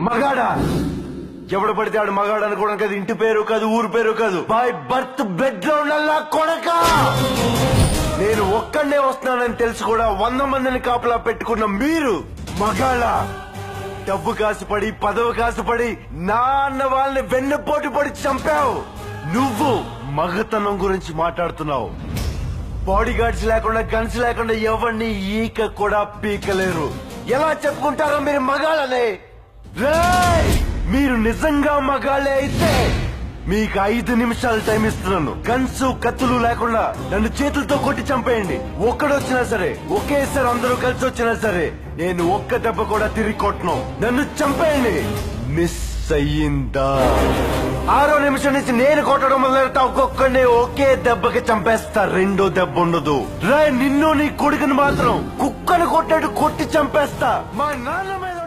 మగాడా ఎవడు పడితే ఆడు మగాడు అనుకోవడం కాదు, ఇంటి పేరు కాదు, ఊరు పేరు కాదు, బై బర్త్ బ్లడ్ లో ఉండాలా కొడక. నేను ఒక్కడే వస్తున్నానని తెలిసి కూడా 100 మందిని కాపలా పెట్టుకున్న మీరు మగాళ్ళ. డబ్బు కాసుపడి పదవి కాసుపడి నా అన్న వాళ్ళని వెన్నుపోటు పడి చంపావు. నువ్వు మగతనం గురించి మాట్లాడుతున్నావు. బాడీ గార్డ్స్ లేకుండా గన్స్ లేకుండా ఎవరిని ఈక కూడా పీకలేరు. ఎలా చెప్పుకుంటారో మీరు మగాళ్ళనే? రేయ్, మీరు నిజంగా మగాళ్ళే అయితే మీకు 5 నిమిషాలు టైం ఇస్తున్నాను. గన్స్ కత్తులు లేకుండా నన్ను చేతులతో కొట్టి చంపేయండి. ఒక్కడొచ్చినా సరే, ఒకేసారి అందరూ కలిసి వచ్చినా సరే, నేను ఒక్క దెబ్బ కూడా తిరిగి కొట్టను. నన్ను చంపేయండి. మిస్ అయ్యిందా? 6వ నిమిషం నుంచి నేను కొట్టడం మొదలెడతా. ఒక్కొక్కడిని ఒకే దెబ్బకి చంపేస్తా. రెండో దెబ్బ ఉండదు. రే, నిన్ను నీ కొడుకుని మాత్రం కుక్కను కొట్టాడు కొట్టి చంపేస్తా. మా నాన్న మీద